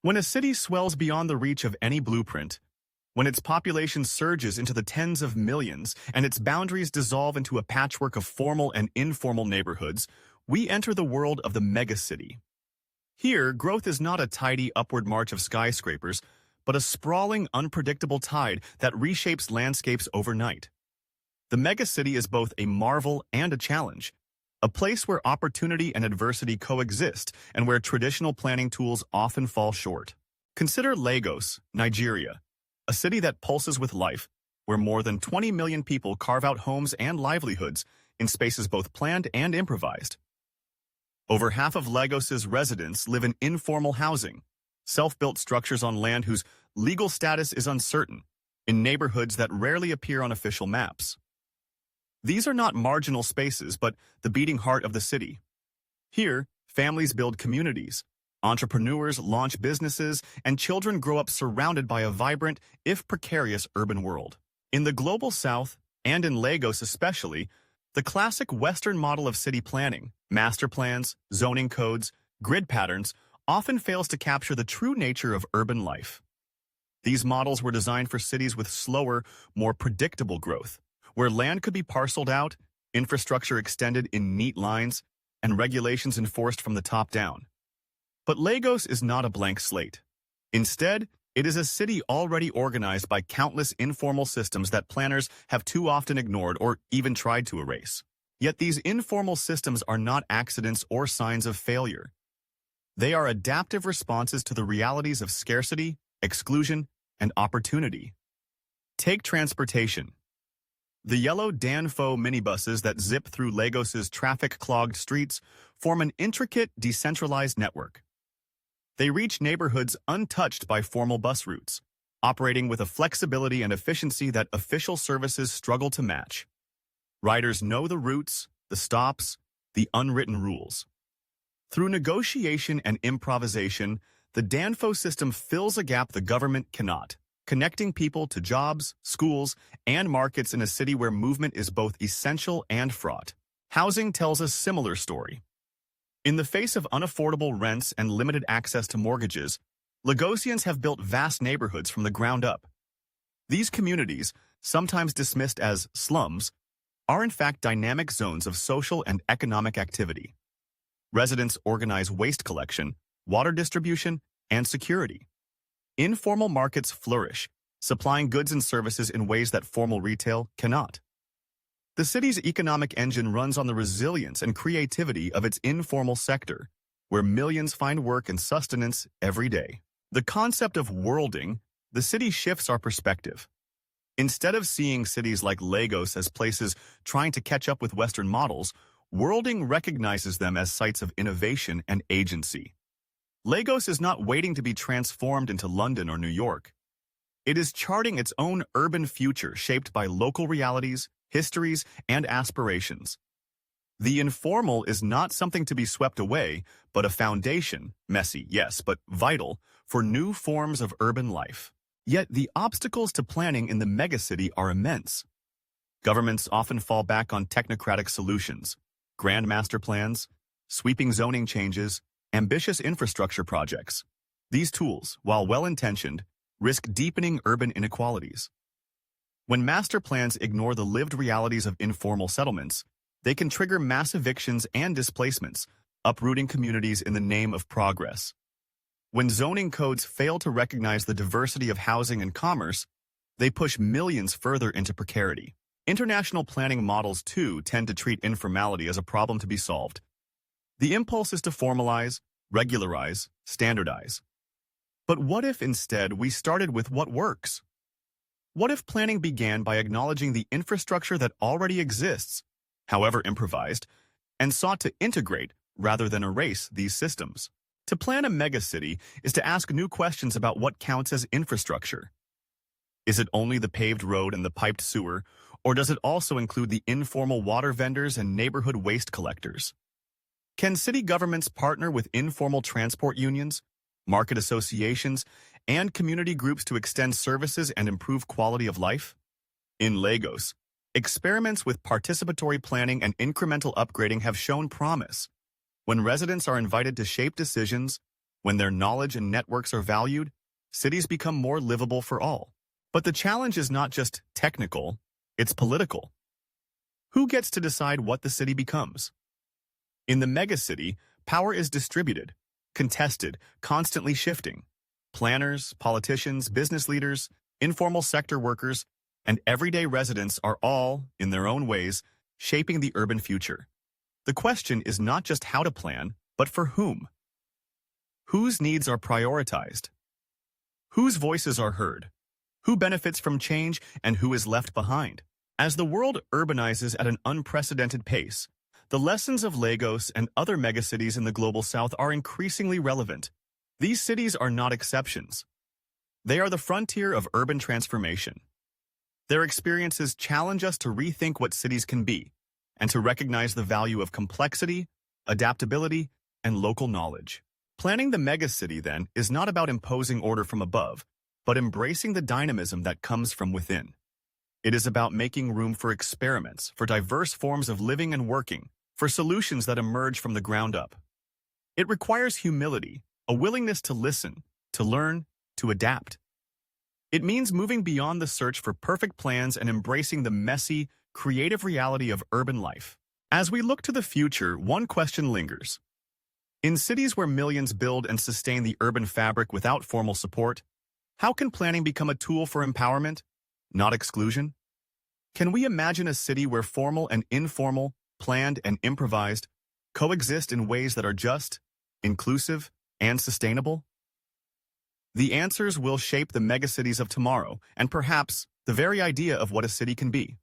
When a city swells beyond the reach of any blueprint, when its population surges into the tens of millions and its boundaries dissolve into a patchwork of formal and informal neighborhoods, we enter the world of the megacity. Here, growth is not a tidy upward march of skyscrapers, but a sprawling, unpredictable tide that reshapes landscapes overnight. The megacity is both a marvel and a challenge, a place where opportunity and adversity coexist and where traditional planning tools often fall short. Consider Lagos, Nigeria, a city that pulses with life, where more than 20 million people carve out homes and livelihoods in spaces both planned and improvised. Over half of Lagos's residents live in informal housing, self-built structures on land whose legal status is uncertain, in neighborhoods that rarely appear on official maps. These are not marginal spaces, but the beating heart of the city. Here, families build communities, entrepreneurs launch businesses, and children grow up surrounded by a vibrant, if precarious, urban world. In the global south, and in Lagos especially, the classic Western model of city planning, master plans, zoning codes, grid patterns, often fails to capture the true nature of urban life. These models were designed for cities with slower, more predictable growth, where land could be parceled out, infrastructure extended in neat lines, and regulations enforced from the top down. But Lagos is not a blank slate. Instead, it is a city already organized by countless informal systems that planners have too often ignored or even tried to erase. Yet these informal systems are not accidents or signs of failure. They are adaptive responses to the realities of scarcity, exclusion, and opportunity. Take transportation. The yellow danfo minibuses that zip through Lagos's traffic-clogged streets form an intricate, decentralized network. They reach neighborhoods untouched by formal bus routes, operating with a flexibility and efficiency that official services struggle to match. Riders know the routes, the stops, the unwritten rules. Through negotiation and improvisation, the danfo system fills a gap the government cannot, connecting people to jobs, schools, and markets in a city where movement is both essential and fraught. Housing tells a similar story. In the face of unaffordable rents and limited access to mortgages, Lagosians have built vast neighborhoods from the ground up. These communities, sometimes dismissed as slums, are in fact dynamic zones of social and economic activity. Residents organize waste collection, water distribution, and security. Informal markets flourish, supplying goods and services in ways that formal retail cannot. The city's economic engine runs on the resilience and creativity of its informal sector, where millions find work and sustenance every day. The concept of worlding, the city shifts our perspective. Instead of seeing cities like Lagos as places trying to catch up with Western models, worlding recognizes them as sites of innovation and agency. Lagos is not waiting to be transformed into London or New York. It is charting its own urban future shaped by local realities, histories, and aspirations. The informal is not something to be swept away, but a foundation, messy, yes, but vital, for new forms of urban life. Yet the obstacles to planning in the megacity are immense. Governments often fall back on technocratic solutions, grand master plans, sweeping zoning changes, ambitious infrastructure projects. These tools, while well-intentioned, risk deepening urban inequalities. When master plans ignore the lived realities of informal settlements, they can trigger mass evictions and displacements, uprooting communities in the name of progress. When zoning codes fail to recognize the diversity of housing and commerce, they push millions further into precarity. International planning models, too, tend to treat informality as a problem to be solved. The impulse is to formalize, regularize, standardize. But what if instead we started with what works? What if planning began by acknowledging the infrastructure that already exists, however improvised, and sought to integrate rather than erase these systems? To plan a megacity is to ask new questions about what counts as infrastructure. Is it only the paved road and the piped sewer, or does it also include the informal water vendors and neighborhood waste collectors? Can city governments partner with informal transport unions, market associations, and community groups to extend services and improve quality of life? In Lagos, experiments with participatory planning and incremental upgrading have shown promise. When residents are invited to shape decisions, When their knowledge and networks are valued, cities become more livable for all. But the challenge is not just technical, it's political. Who gets to decide what the city becomes? In the megacity, power is distributed, contested, constantly shifting. Planners, politicians, business leaders, informal sector workers, and everyday residents are all, in their own ways, shaping the urban future. The question is not just how to plan, but for whom. Whose needs are prioritized? Whose voices are heard? Who benefits from change and who is left behind? As the world urbanizes at an unprecedented pace, the lessons of Lagos and other megacities in the global south are increasingly relevant. These cities are not exceptions. They are the frontier of urban transformation. Their experiences challenge us to rethink what cities can be and to recognize the value of complexity, adaptability, and local knowledge. Planning the megacity, then, is not about imposing order from above, but embracing the dynamism that comes from within. It is about making room for experiments, for diverse forms of living and working, for solutions that emerge from the ground up. It requires humility, a willingness to listen, to learn, to adapt. It means moving beyond the search for perfect plans and embracing the messy, creative reality of urban life. As we look to the future, one question lingers. In cities where millions build and sustain the urban fabric without formal support, how can planning become a tool for empowerment, not exclusion? Can we imagine a city where formal and informal, planned and improvised, coexist in ways that are just, inclusive, and sustainable? The answers will shape the megacities of tomorrow and perhaps the very idea of what a city can be.